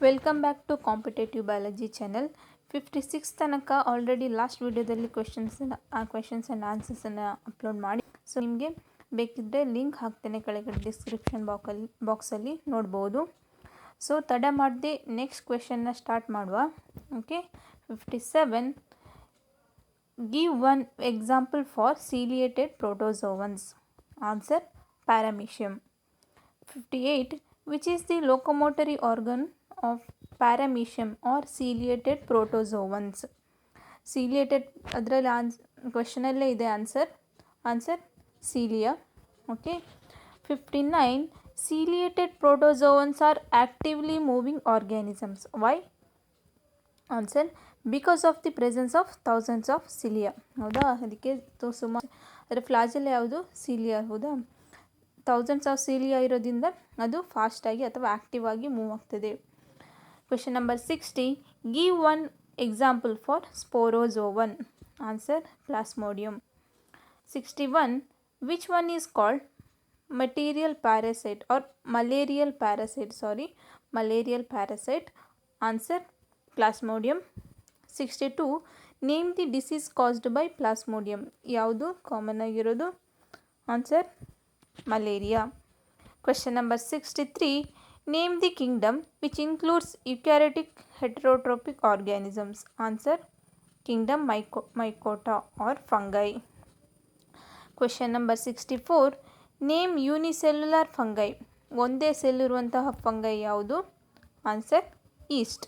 Welcome back to competitive biology channel. 56 ತನಕ already last ವಿಡಿಯೋದಲ್ಲಿ questions and ಆನ್ಸರ್ಸನ್ನು upload ಮಾಡಿ. ಸೊ ನಿಮಗೆ ಬೇಕಿದ್ದರೆ ಲಿಂಕ್ ಹಾಕ್ತೇನೆ ಕೆಳಗಡೆ ಡಿಸ್ಕ್ರಿಪ್ಷನ್ ಬಾಕ್ಸಲ್ಲಿ ನೋಡ್ಬೋದು. ಸೊ ತಡ ಮಾಡದೆ ನೆಕ್ಸ್ಟ್ ಕ್ವೆಶನ್ನ ಸ್ಟಾರ್ಟ್ ಮಾಡುವ. Okay, 57 give one example for ciliated protozoans. Answer paramecium. 58 which is the locomotory organ of paramecium or ciliated protozoans. ciliated ಅದರಲ್ಲಿ ಕ್ವೆಶನಲ್ಲೇ ಇದೆ answer cilia. Okay, 59 ciliated protozoans are actively moving organisms. Why? Answer because of the presence of thousands of cilia. ಹೌದಾ, ಅದಕ್ಕೆ ಸುಮಾರು ಅದರ ಫ್ಲಾಜೆಲ್ಲ ಯಾವುದು? Cilia. ಹೌದಾ, thousands of cilia ಇರೋದ್ರಿಂದ ಅದು ಫಾಸ್ಟಾಗಿ ಅಥವಾ ಆ್ಯಕ್ಟಿವ್ ಆಗಿ ಮೂವ್ ಆಗ್ತದೆ. Question number 60 give one example for sporozoan. Answer plasmodium. 61 which one is called malarial parasite. Answer plasmodium. 62 name the disease caused by plasmodium. ಯಾವುದು ಕಾಮನ್ ಆಗಿರೋದು? Answer malaria. Question number 63 name the kingdom which includes eukaryotic heterotrophic organisms. Answer kingdom mycota or fungi. Question number 64 name unicellular fungi. ಒಂದೇ cell ಇರುವಂತಹ fungi ಯಾವುದು? Answer yeast.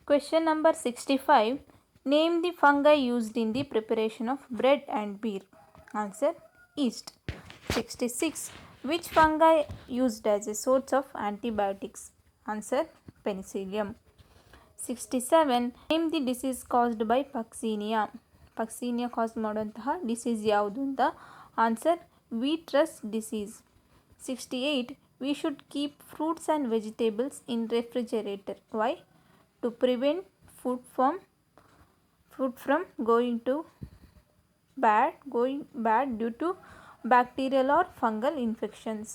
Question number 65 name the fungi used in the preparation of bread and beer. Answer yeast. 66 which fungi used as a source of antibiotics. Answer penicillium. 67 name the disease caused by puccinia cause ಮಾಡುವಂತಹ disease ಯಾವುದು ಅಂತ? Answer wheat rust disease. 68 we should keep fruits and vegetables in refrigerator. Why? To prevent food from going bad due to bacterial or fungal infections.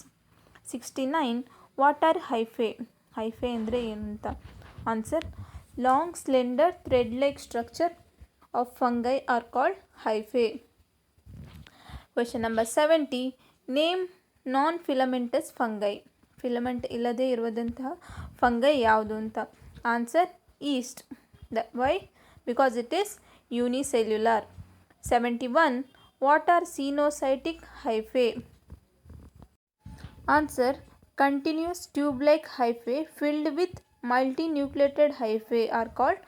69 what are hyphae ಅಂದರೆ ಏನು ಅಂತ? Answer long slender thread like structure of fungi are called hyphae. Question number 70 name non filamentous fungi. Filament ಇಲ್ಲದೆ ಇರುವಂತಹ fungi ಯಾವುದು ಅಂತ? Answer yeast. Why? Because it is unicellular. 71 what are coenocytic hyphae. Answer continuous tube like hyphae filled with multinucleated hyphae are called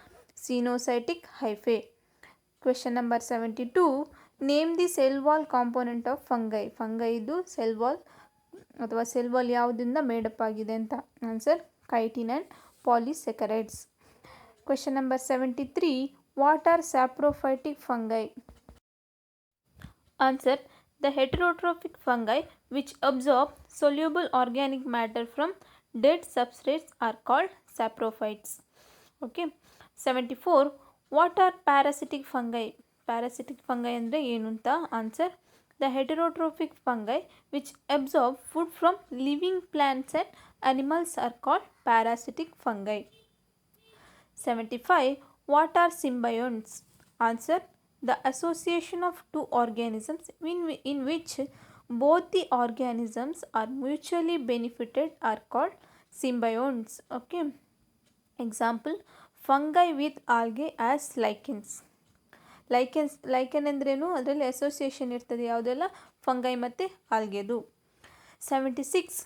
sinusotic hyphae. Question number 72 name the cell wall component of fungi. ಫಂಗೈದು cell wall ಯಾವುದರಿಂದ made up ಆಗಿದೆ ಅಂತ? Answer chitin and polysaccharides. Question number 73 what are saprophytic fungi. Answer the heterotrophic fungi which absorb soluble organic matter from dead substrates are called saprophytes. Okay, 74 what are parasitic fungi. Parasitic fungi ಅಂದರೆ ಏನು ಅಂತ? Answer the heterotrophic fungi which absorb food from living plants and animals are called parasitic fungi. 75 what are symbionts. Answer the association of two organisms in which both the organisms are mutually benefited are called symbionts. Okay, example fungi with algae as lichens. Lichen ಅಂದ್ರೇನು? ಅದರಲ್ಲಿ association ಇರ್ತದೆ ಯಾವುದೆಲ್ಲ? Fungi ಮತ್ತು ಆಲ್ಗೆದು. 76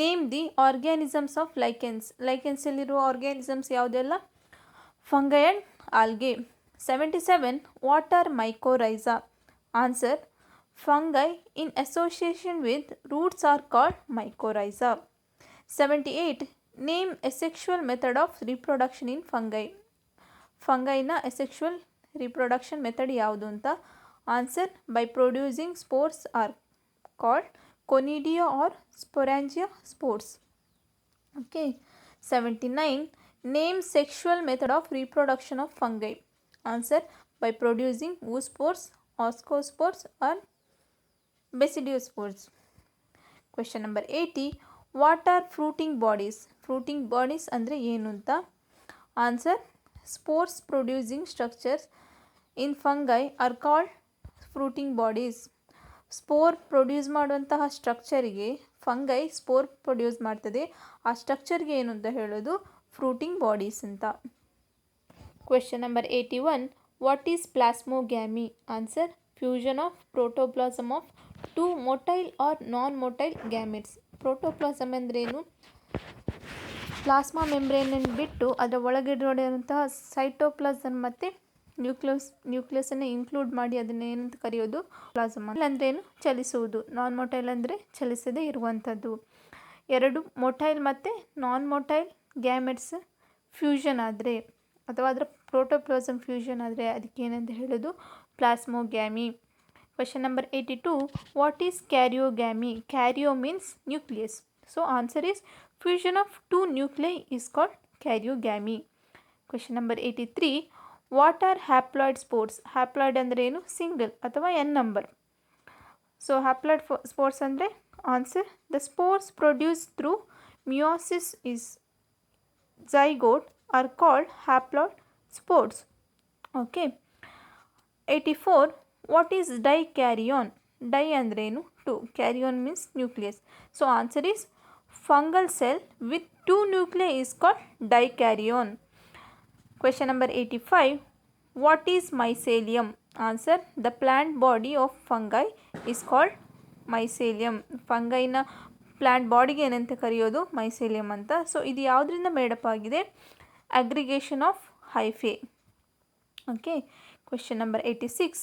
name the organisms of ಲೈಕೆನ್ಸಲ್ಲಿರುವ organisms ಯಾವುದೆಲ್ಲ? Fungi and algae. 77 what are mycorrhiza. Answer fungi in association with roots are called mycorrhiza. 78 name asexual method of reproduction in fungi. ಫಂಗೈನ asexual reproduction method ಯಾವುದು ಅಂತ? Answer by producing spores are called conidia or sporangia spores. Okay, 79 name sexual method of reproduction of fungi. Answer by producing oospores, ascospores or Basidiospores. Question number 80 what are fruiting bodies. Fruiting bodies ಅಂದರೆ ಏನು ಅಂತ. Answer, spores producing structures in fungi are called fruiting bodies. Spore produce ಮಾಡುವಂತಹ ಸ್ಟ್ರಕ್ಚರಿಗೆ fungi spore produce ಮಾಡ್ತದೆ, ಆ ಸ್ಟ್ರಕ್ಚರ್ಗೆ ಏನು ಅಂತ ಹೇಳೋದು ಫ್ರೂಟಿಂಗ್ ಬಾಡೀಸ್ ಅಂತ. Question number 81, what is plasmogamy? Answer, fusion of protoplasm of two motile or non motile gametes. Protoplasm ಅಂದ್ರೇನು? Plasma ಮೆಂಬ್ರೇನನ್ನು ಬಿಟ್ಟು ಅದರ ಒಳಗಿರುವಂತಹ ಸೈಟೋಪ್ಲಾಸಮ್ ಮತ್ತು ನ್ಯೂಕ್ಲಿಯಸನ್ನು ಇನ್ಕ್ಲೂಡ್ ಮಾಡಿ ಅದನ್ನು ಏನಂತ ಕರೆಯೋದು ಪ್ಲಾಸಮ್. ಅಂದ್ರೇನು? ಚಲಿಸುವುದು. ನಾನ್ ಮೊಟೈಲ್ ಅಂದರೆ ಚಲಿಸದೇ ಇರುವಂಥದ್ದು. ಎರಡು ಮೊಟೈಲ್ ಮತ್ತು ನಾನ್ ಮೊಟೈಲ್ ಗ್ಯಾಮೆಟ್ಸ್ ಫ್ಯೂಷನ್ ಆದರೆ ಅಥವಾ ಅದರ ಪ್ರೋಟೋಪ್ಲಾಸಮ್ ಫ್ಯೂಷನ್ ಆದರೆ ಅದಕ್ಕೆ ಏನಂತ ಹೇಳೋದು plasmogamy. Question number 82, what is karyogamy? Karyo means nucleus. So answer is fusion of two nuclei is called karyogamy. Question number 83, what are haploid spores? Haploid ಅಂದರೆ ಏನು? Single ಅಥವಾ N number. So haploid spores ಅಂದರೆ answer, the spores produce through meiosis is zygote are called haploid spores. Okay. 84, what is dikaryon? Di andrenu 2, karyon means nucleus. So answer is fungal cell with 2 nuclei is called dikaryon. Question number 85, what is mycelium? Answer, the plant body of fungi is called mycelium. fungi na plant ಬಾಡಿಗೆ ಏನಂತ ಕರೆಯೋದು ಮೈಸೇಲಿಯಮ್ ಅಂತ. So ಇದು ಯಾವುದರಿಂದ made up ಆಗಿದೆ? Aggregation of hyphae. Okay. Question number 86,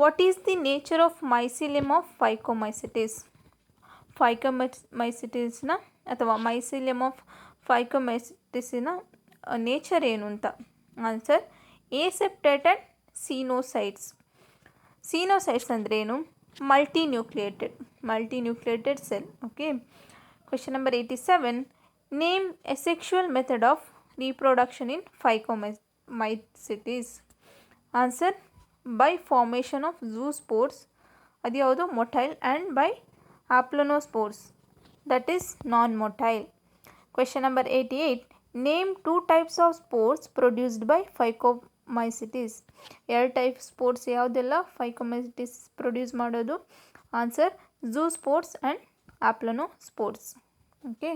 what is the nature of mycelium of phycomycetes? ಫೈಕೋಮೈಸಿಟಿಸ್ನ ಅಥವಾ mycelium of ಫೈಕೋಮೈಸಿಟಿಸಿನ nature ಏನು ಅಂತ. ಆನ್ಸರ್, ಏಸೆಪ್ಟೇಟೆಡ್ ಸೀನೋಸೈಟ್ಸ್. ಸೀನೋಸೈಟ್ಸ್ ಅಂದ್ರೇನು? multinucleated cell. Okay. Question number 87, name a sexual method of reproduction in Phycomycetes. Answer, by formation of zoospores, ಅದು ಯಾವುದು motile, and by aplonospores, that is non-motile. Question number 88, name 2 types of spores produced by Phycomycetes. 2 type spores ಯಾವುದೆಲ್ಲ ಫೈಕೋಮೈಸಿಟಿಸ್ produce ಮಾಡೋದು? Answer, zoospores and aplonospores. Okay.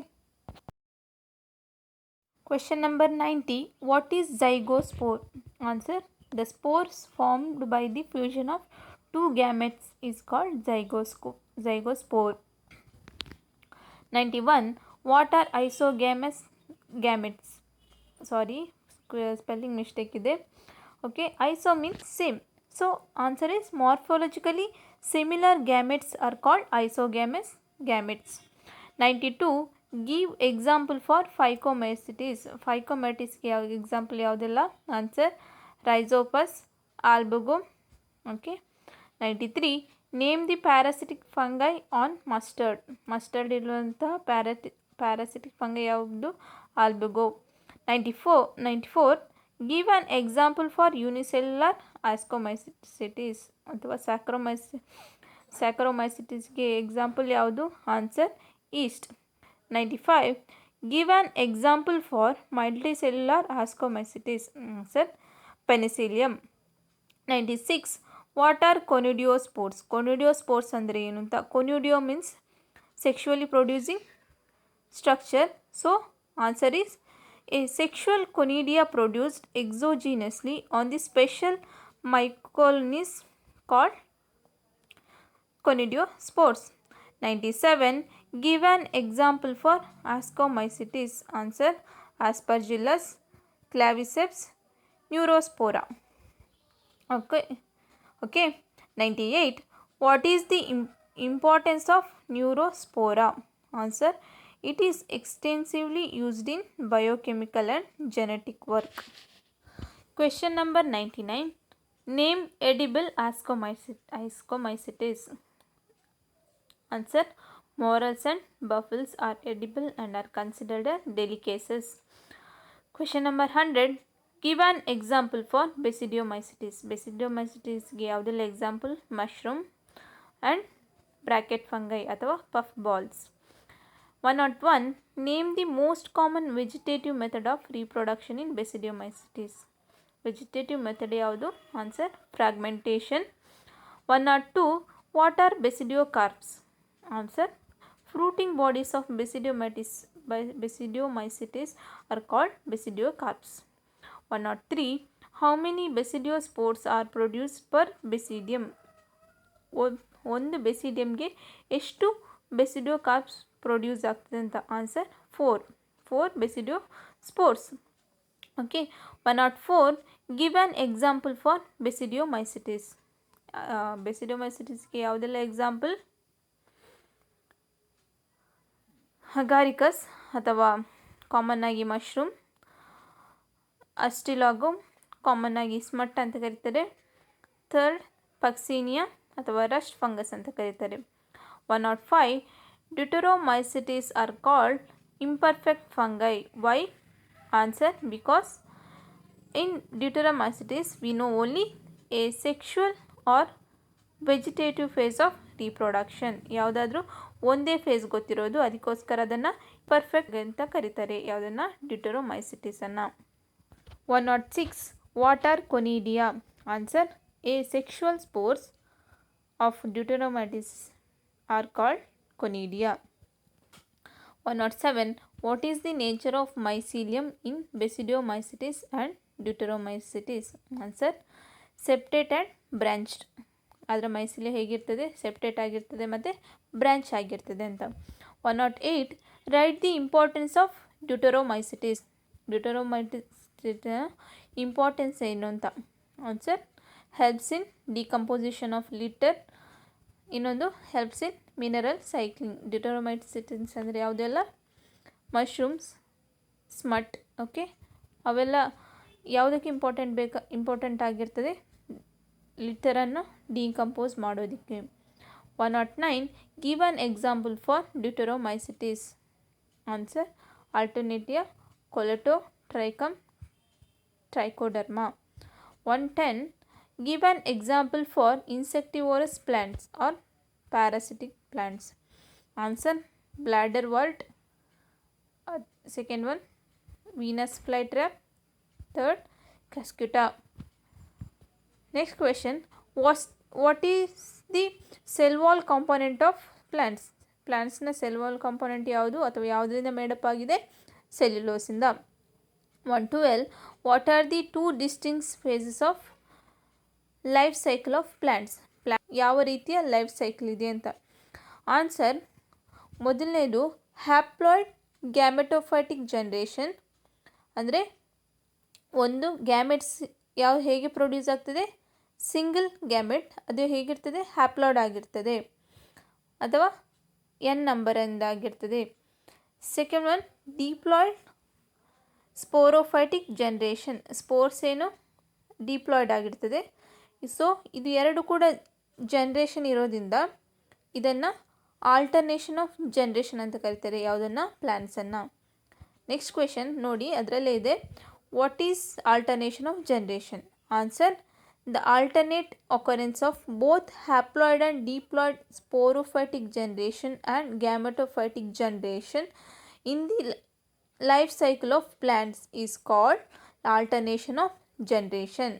Question number 90, what is zygospore? Answer, the spores formed by the fusion of 2 gametes is called zygospore. 91, what are isogamous gametes? Sorry, spelling mistake ಇದೆ. Okay, iso means same. So answer is morphologically similar gametes are called isogamous gametes. 92, give example for Phycomycetes. ಫೈಕೋಮೈಟಿಸ್ಗೆ ಯಾವ example ಯಾವುದೆಲ್ಲ? Answer, rhizopus, albugo. Okay. 93, name the parasitic fungi on mustard. Mustard ಇರುವಂತಹ parasitic fungi ಯಾವುದು? Albugo. 94, give an example for unicellular ascomycetes ಅಥವಾ ಸ್ಯಾಕ್ರೋಮೈಸಿಟಿಸ್ಗೆ example ಯಾವುದು? Answer, yeast. 95, give an example for multicellular ascomycetes. Answer, penicillium. 96, what are conidiospores? Conidiospores ಅಂದರೆ ಏನು ಅಂತ. Conidio means sexually producing structure. So answer is a sexual conidia produced exogenously on the special microcolonies called conidiospores. 97, give an example for ascomycetes. Answer, Aspergillus, Claviceps, Neurospora. Okay. 98, what is the importance of Neurospora? Answer, it is extensively used in biochemical and genetic work. Question number 99, name edible ascomycetes. Answer, morels and buffels are edible and are considered a delicacies. Question number 100, give an example for Basidiomycetes. Basidiomycetes ಗೆ ಯಾವುದೆಲ್ಲ example? Mushroom and bracket fungi ಅಥವಾ puff balls. 101. Name the most common vegetative method of reproduction in Basidiomycetes. Vegetative method ಯಾವುದು? Answer fragmentation. 102. What are basidiocarps? Answer fruiting bodies of Basidiomycetes are called basidiocarps. 103. How many basidiospores are produced per basidium? ಒಂದು ಬೆಸಿಡಿಯಮ್ಗೆ ಎಷ್ಟು ಬೆಸಿಡಿಯೋಕಾರ್ಪ್ಸ್ produce ಆಗ್ತದೆ ಅಂತ. Answer 4 basidiospores. Okay. 104. Give an example for basidiomycetes. ಬೆಸಿಡಿಯೋಮೈಸಿಟಿಸ್ಗೆ ಯಾವುದೆಲ್ಲ example? ಅಗಾರಿಕಸ್ ಅಥವಾ common ಆಗಿ mushroom, ಅಸ್ಟಿಲಾಗೋ common ಆಗಿ ಸ್ಮಟ್ ಅಂತ ಕರೀತಾರೆ, ಥರ್ಡ್ ಪಕ್ಸೀನಿಯಾ ಅಥವಾ ರಸ್ಟ್ ಫಂಗಸ್ ಅಂತ ಕರೀತಾರೆ. 105. Deuteromycetes are called imperfect fungi. Why? Answer because in Deuteromycetes we know only asexual or vegetative phase of reproduction. ಯಾವುದಾದ್ರೂ ಒಂದೇ ಫೇಸ್ ಗೊತ್ತಿರೋದು, ಅದಕ್ಕೋಸ್ಕರ ಅದನ್ನು ಪರ್ಫೆಕ್ಟ್ ಅಂತ ಕರೀತಾರೆ. ಯಾವುದನ್ನು? ಡ್ಯೂಟೆರೋಮೈಸಿಟಿಸನ್ನು. 106. What are ಕೊನಿಡಿಯಾ? Answer asexual spores of Deuteromycetes are called conidia. 107. What is the nature of mycelium in Basidiomycetes and Deuteromycetes? Answer septate and branched. ಅದರ ಮೈಸಿಲಿಯ ಹೇಗಿರ್ತದೆ? ಸೆಪ್ಟೇಟ್ ಆಗಿರ್ತದೆ ಮತ್ತು ಬ್ರಾಂಚ್ ಆಗಿರ್ತದೆ ಅಂತ. 108. Write the importance of deuteromycetes. ಡ್ಯೂಟೆರೋಮೈಸಿಟಿಸ್ನ importance ಏನು ಅಂತ. Answer helps in decomposition of litter. ಇನ್ನೊಂದು helps in mineral cycling. Deuteromycetes ಅಂದರೆ ಯಾವುದೆಲ್ಲ? ಮಶ್ರೂಮ್ಸ್, ಸ್ಮಟ್. ಓಕೆ, ಅವೆಲ್ಲ ಯಾವುದಕ್ಕೆ ಇಂಪಾರ್ಟೆಂಟ್ ಆಗಿರ್ತದೆ? ಲಿಟರನ್ನು ಡಿಕಂಪೋಸ್ ಮಾಡೋದಕ್ಕೆ. 109. Give an example for deuteromycetes. Answer alternaria, colletotrichum, trichoderma. 110. Give an example for insectivorous plants or parasitic plants. Answer bladderwort. Second one Venus flytrap. Third Cuscuta. Next question. What is the cell wall component of plants? ಪ್ಲಾಂಟ್ಸ್ನ cell wall component ಯಾವುದು ಅಥವಾ ಯಾವುದರಿಂದ made up ಆಗಿದೆ? ಸೆಲ್ಯುಲೋಸಿಂದ. 112. What are the two distinct phases of life cycle of plants? ಯಾವ ರೀತಿಯ life cycle ಇದೆ ಅಂತ. ಆನ್ಸರ್ ಮೊದಲನೇದು ಹ್ಯಾಪ್ಲಾಯ್ಡ್ ಗ್ಯಾಮೆಟೋಫೈಟಿಕ್ ಜನ್ರೇಷನ್. ಅಂದರೆ ಒಂದು ಗ್ಯಾಮೆಟ್ಸ್ ಹೇಗೆ ಪ್ರೊಡ್ಯೂಸ್ ಆಗ್ತದೆ? Single gamete. ಅದು ಹೇಗಿರ್ತದೆ? ಹ್ಯಾಪ್ಲಾಯ್ಡ್ ಆಗಿರ್ತದೆ ಅಥವಾ ಎನ್ ನಂಬರಿಂದ ಆಗಿರ್ತದೆ. Second one diploid sporophytic generation. Spores ಏನು? ಡಿಪ್ಲಾಯ್ಡ್ ಆಗಿರ್ತದೆ. ಸೊ ಇದು ಎರಡು ಕೂಡ ಜನ್ರೇಷನ್ ಇರೋದ್ರಿಂದ ಇದನ್ನು ಆಲ್ಟರ್ನೇಷನ್ ಆಫ್ ಜನ್ರೇಷನ್ ಅಂತ ಕರೀತಾರೆ. ಯಾವುದನ್ನು? ಪ್ಲ್ಯಾಂಟ್ಸನ್ನು. ನೆಕ್ಸ್ಟ್ ಕ್ವೆಶನ್ ನೋಡಿ, ಅದರಲ್ಲೇ ಇದೆ what is alternation of generation? Answer the alternate occurrence of both haploid and diploid sporophytic generation and gametophytic generation in the life cycle of plants is called alternation of generation.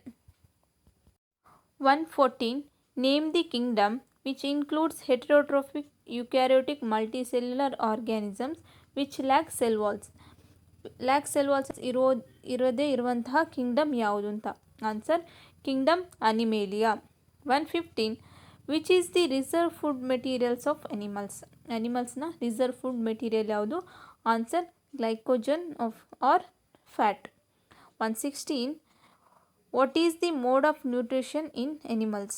114. Name the kingdom which includes heterotrophic eukaryotic multicellular organisms which lack cell walls. ಇರೋದೇ ಇರುವಂತಹ kingdom ಯಾವುದು ಅಂತ. Answer kingdom animalia. 115. Which is the reserve food materials of ಅನಿಮಲ್ಸ್ನ reserve food material ಯಾವುದು? Answer glycogen or fat. 116. What is the mode of nutrition in animals?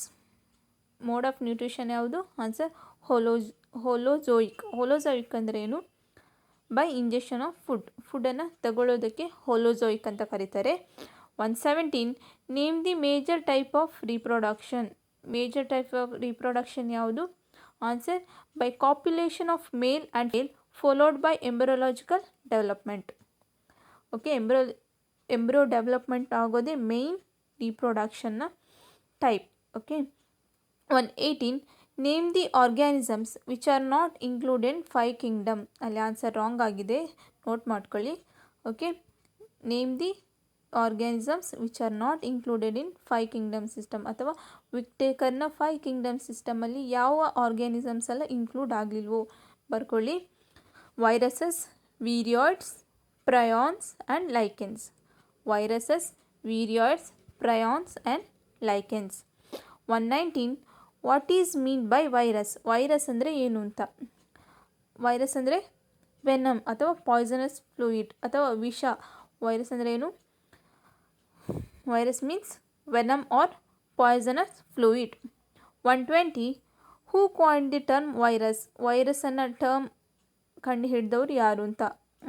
Mode of nutrition ಯಾವುದು? Answer holozoic ಅಂದರೆ ಏನು? By injection of ಫುಡ್ಡನ್ನು ತಗೊಳ್ಳೋದಕ್ಕೆ ಹೋಲೋಜೋಯಿಕ್ ಅಂತ ಕರೀತಾರೆ. 117. Name the major type of reproduction. Major type of reproduction ಯಾವುದು? Answer by copulation of male and female followed by embryological development. Okay, embryo development ಆಗೋದೇ main ರಿಪ್ರೊಡಕ್ಷನ್ನ type. Okay. 118. Name the organisms which are not included 5 kingdom. ಅಲ್ಲಿ answer wrong ಆಗಿದೆ, note ಮಾಡ್ಕೊಳ್ಳಿ. Okay, name the organisms which are not included in 5 kingdom system, ಅಥವಾ ವಿಕ್ಟೇಕರ್ನ 5 Kingdom ಸಿಸ್ಟಮಲ್ಲಿ ಯಾವ organisms ಎಲ್ಲ include ಆಗಲಿಲ್ವೋ ಬರ್ಕೊಳ್ಳಿ. Viruses, viroids, prions and lichens. Viruses, viroids, prions and lichens. 119. What is mean by virus? Virus ಅಂದರೆ ಏನು ಅಂತ. ವೈರಸ್ ಅಂದರೆ ವೆನಮ್ ಅಥವಾ ಪಾಯ್ಸನಸ್ ಫ್ಲೂಯಿಡ್ ಅಥವಾ ವಿಷ. ವೈರಸ್ ಅಂದರೆ ಏನು? Virus means venom or poisonous fluid. 120. Who coined the term virus? ವೈರಸ್ಸನ್ನು ಟರ್ಮ್ ಕಂಡು ಹಿಡಿದವರು ಯಾರು ಅಂತ.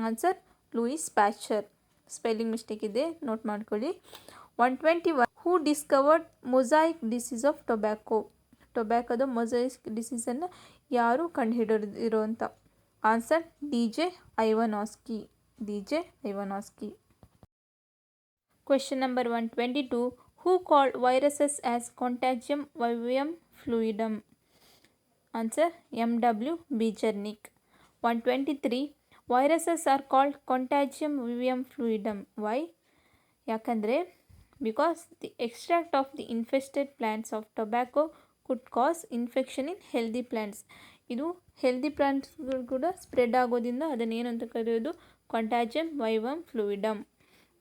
Answer Louis Pasteur. Spelling mistake ಇದೆ, ನೋಟ್ ಮಾಡ್ಕೊಳ್ಳಿ. 121. Who discovered mosaic disease of tobacco? ಟೊಬ್ಯಾಕೋದ ಮೊಸಾಯಿಕ್ ಡಿಸೀಸನ್ನು ಯಾರು ಕಂಡುಹಿಡಿದಿರೋ ಅಂತ. Answer DJ Ivanowsky. DJ Ivanowsky. Question number 122. Who called viruses as contagium vivum fluidum? Answer MW Beijerinck. 123. Viruses are called contagium vivum fluidum. Why? ಯಾಕಂದರೆ because the extract of the infested plants of tobacco could cause infection in healthy plants. ಇದು healthy ಪ್ಲ್ಯಾಂಟ್ಸ್ಗಳು ಕೂಡ spread ಆಗೋದ್ರಿಂದ ಅದನ್ನೇನು ಅಂತ ಕರೆಯೋದು? Contagium vivum fluidum.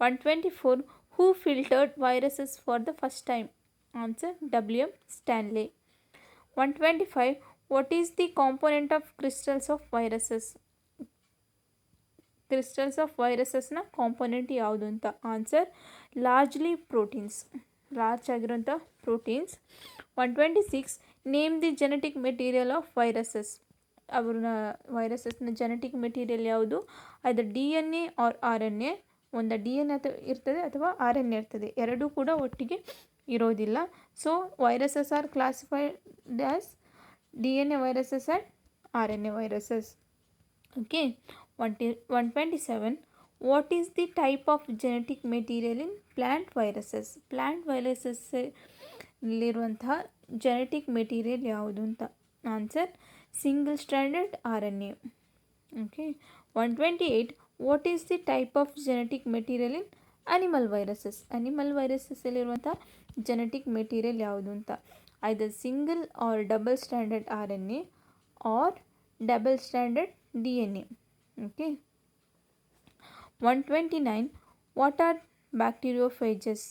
124. Who filtered viruses for the first time? Answer WM Stanley. 125. What is the component of crystals of viruses? Crystals of ವೈರಸಸ್ನ component ಯಾವುದು ಅಂತ. Answer largely proteins. ಲಾರ್ಜ್ ಆಗಿರೋಂಥ proteins. 126. Name the genetic material of viruses? ಅವ್ರನ್ನ ವೈರಸಸ್ನ genetic material ಯಾವುದು? ಅದು DNA R RNA. ಒಂದು DNA ಇರ್ತದೆ ಅಥವಾ RNA ಇರ್ತದೆ, ಎರಡೂ ಕೂಡ ಒಟ್ಟಿಗೆ ಇರೋದಿಲ್ಲ. So viruses are classified as DNA viruses and RNA viruses. Okay. 127. What is the type of genetic material in plant viruses? Plant ವೈರಸಸ್ಸಲ್ಲಿರುವಂತಹ ಜೆನೆಟಿಕ್ ಮೆಟೀರಿಯಲ್ ಯಾವುದು ಅಂತ. Answer single stranded RNA. Okay. 128. What is the type of genetic material in animal viruses? Animal ವೈರಸಸ್ಸಲ್ಲಿರುವಂಥ genetic material ಯಾವುದು ಅಂತ. Either single or double stranded RNA or double stranded DNA. Okay. 129. What are bacteriophages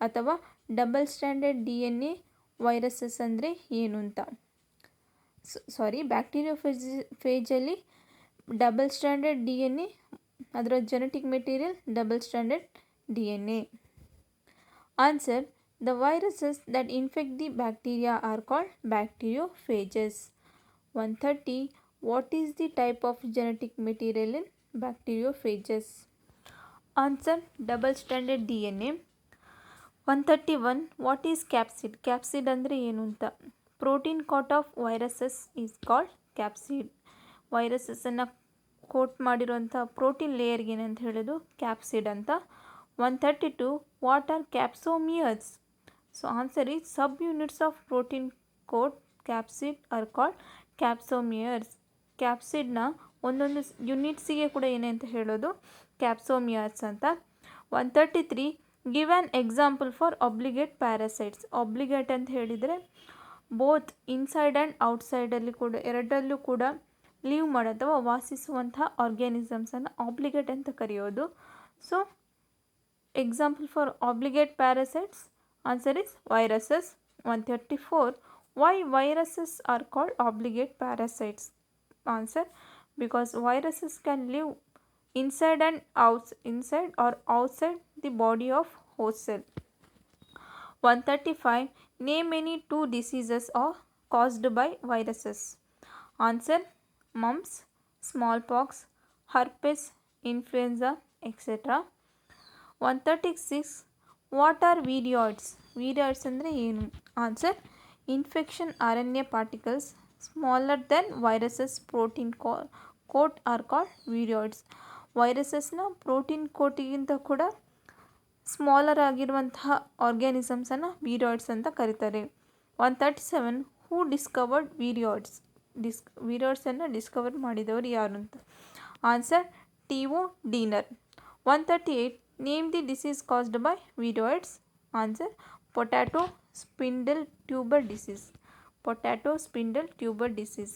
ಅಥವಾ double stranded DNA viruses ಅಂದರೆ ಏನು ಅಂತ. ಬ್ಯಾಕ್ಟೀರಿಯೋಫೇಜಲ್ಲಿ double stranded DNA, ಅದರ genetic material double stranded DNA. Answer the viruses that infect the bacteria are called bacteriophages. 130. What is the type of genetic material in bacteriophages? Answer double stranded DNA. 131. What is capsid? Capsid ಅಂದರೆ ಏನು ಅಂತ. Protein coat of viruses is called capsid. ವೈರಸಸ್ಸನ್ನು coat ಮಾಡಿರುವಂಥ protein ಲೇಯರ್ಗೆ ಏನಂತ ಹೇಳೋದು? Capsid ಅಂತ. 132. What are capsomeres? So answer is subunits of protein coat capsid are called capsomeres. ಕ್ಯಾಪ್ಸಿಡ್ನ ಒಂದೊಂದು ಯೂನಿಟ್ಸಿಗೆ ಕೂಡ ಏನಂತ ಹೇಳೋದು? ಕ್ಯಾಪ್ಸೋಮಿಯರ್ಸ್ ಅಂತ. 133. Give an example for obligate parasites. Obligate ಅಂತ ಹೇಳಿದರೆ ಬೋತ್ ಇನ್ಸೈಡ್ ಆ್ಯಂಡ್ ಔಟ್ಸೈಡಲ್ಲಿ ಕೂಡ, ಎರಡರಲ್ಲೂ ಕೂಡ ಲೀವ್ ಮಾಡೋ ಅಥವಾ ವಾಸಿಸುವಂಥ ಆರ್ಗ್ಯಾನಿಸಮ್ಸನ್ನು ಆಬ್ಲಿಗೇಟ್ ಅಂತ ಕರೆಯೋದು. So example for obligate parasites answer is viruses. 134. Why viruses are called obligate parasites? Answer because viruses can live inside or outside the body of host cell. 135. Name any 2 diseases are caused by viruses. Answer mumps, smallpox, herpes, influenza, etc. 136. What are virions? Virions ಅಂದರೆ ಏನು? Answer infection RNA particles smaller than viruses protein coat are called virions. ವೈರಸಸ್ನ protein ಕೋಟಿಗಿಂತ ಕೂಡ smaller ಆಗಿರುವಂತಹ ಆರ್ಗ್ಯಾನಿಸಮ್ಸನ್ನು ವೀರಾಯ್ಡ್ಸ್ ಅಂತ ಕರೀತಾರೆ. 137. ಹೂ discovered ವಿರಿಯಾಡ್ಸ್? ವಿರಿಯಾಡ್ಸನ್ನು Discover ಮಾಡಿದವರು ಯಾರು ಅಂತ? ಆನ್ಸರ್ ಟಿಒ ಡೀನರ್. 138. Name the disease caused by viroids? Answer potato spindle tuber disease. Potato spindle tuber disease.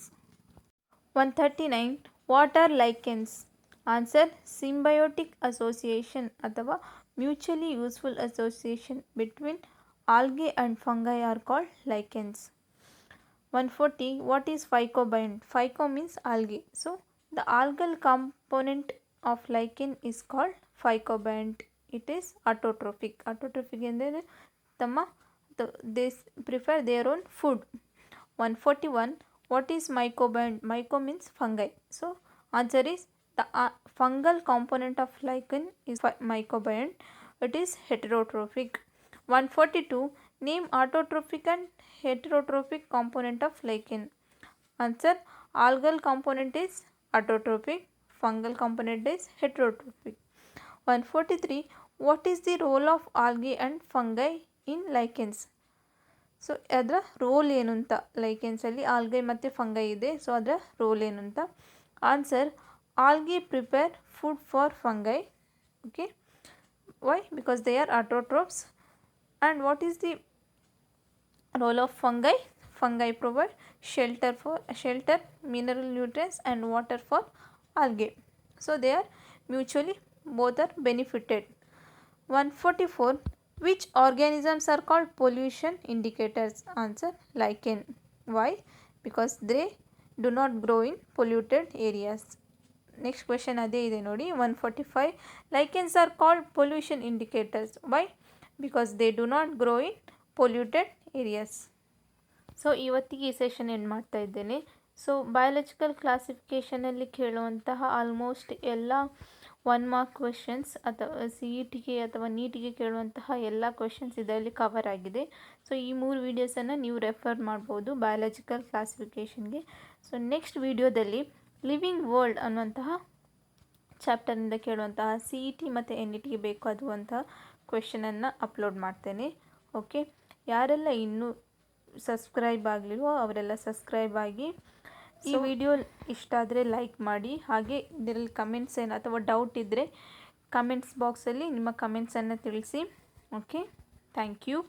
139. What are lichens? Answer symbiotic association ಅಥವಾ mutually useful association between algae and fungi are called lichens. 140. What is phycobiont? Phyco means algae. So the algal component of lichen is called phycobiont. It is autotrophic. Autotrophic ಎಂದರೆ they prefer their own food. 141. What is mycobiont? Myco means fungi. So answer is the fungal component of lichen is mycobiont. It is heterotrophic. 142. Name autotrophic and heterotrophic component of lichen. Answer algal component is autotrophic, fungal component is heterotrophic. 143. What is the role of algae and fungi in lichens? So ಅದರ role ಏನು ಅಂತ, ಲೈಕೆನ್ಸಲ್ಲಿ ಆಲ್ಗೈ ಮತ್ತು fungi ಇದೆ. So ಅದರ role ಏನು ಅಂತ? Answer algae prepare food for fungi. Okay, why? Because they are autotrophs. And what is the role of fungi? Fungi provide shelter, mineral nutrients and water for algae. So they are mutually both are benefited. 144. Which organisms are called pollution indicators? Answer lichen. Why? Because they do not grow in polluted areas. Next question ಅದೇ ಇದೆ ನೋಡಿ. 145. Lichens are called pollution indicators. Why? Because they do not grow in polluted areas. So ಇವತ್ತಿಗೆ ಈ session end ಮಾಡ್ತಾ ಇದ್ದೇನೆ. So biological ಕ್ಲಾಸಿಫಿಕೇಷನಲ್ಲಿ ಕೇಳುವಂತಹ almost ಎಲ್ಲ 1 mark questions ಅಥವಾ CETಗೆ ಅಥವಾ ನೀಟಿಗೆ ಕೇಳುವಂತಹ ಎಲ್ಲ ಕ್ವೆಶನ್ಸ್ ಇದರಲ್ಲಿ ಕವರ್ ಆಗಿದೆ. ಸೊ ಈ 3 ವೀಡಿಯೋಸನ್ನು ನೀವು ರೆಫರ್ ಮಾಡ್ಬೋದು ಬಯಾಲಜಿಕಲ್ ಕ್ಲಾಸಿಫಿಕೇಷನ್ಗೆ. ಸೊ ನೆಕ್ಸ್ಟ್ ವೀಡಿಯೋದಲ್ಲಿ ಲಿವಿಂಗ್ ವರ್ಲ್ಡ್ ಅನ್ನುವಂತಹ ಚಾಪ್ಟರ್ನಿಂದ ಕೇಳುವಂತಹ CET ಮತ್ತು NETಗೆ ಬೇಕಾಗುವಂತಹ ಕ್ವೆಶನನ್ನು ಅಪ್ಲೋಡ್ ಮಾಡ್ತೇನೆ. ಓಕೆ, ಯಾರೆಲ್ಲ ಇನ್ನೂ ಸಬ್ಸ್ಕ್ರೈಬ್ ಆಗಲಿಲ್ವೋ ಅವರೆಲ್ಲ ಸಬ್ಸ್ಕ್ರೈಬ್ ಆಗಿ. ಈ ವಿಡಿಯೋ ಇಷ್ಟ ಆದರೆ ಲೈಕ್ ಮಾಡಿ. ಹಾಗೆ ಇದರಲ್ಲಿ ಕಮೆಂಟ್ಸ್ ಏನು ಅಥವಾ ಡೌಟ್ ಇದ್ದರೆ ಕಮೆಂಟ್ಸ್ ಬಾಕ್ಸಲ್ಲಿ ನಿಮ್ಮ ಕಮೆಂಟ್ಸನ್ನು ತಿಳಿಸಿ. Okay, thank you.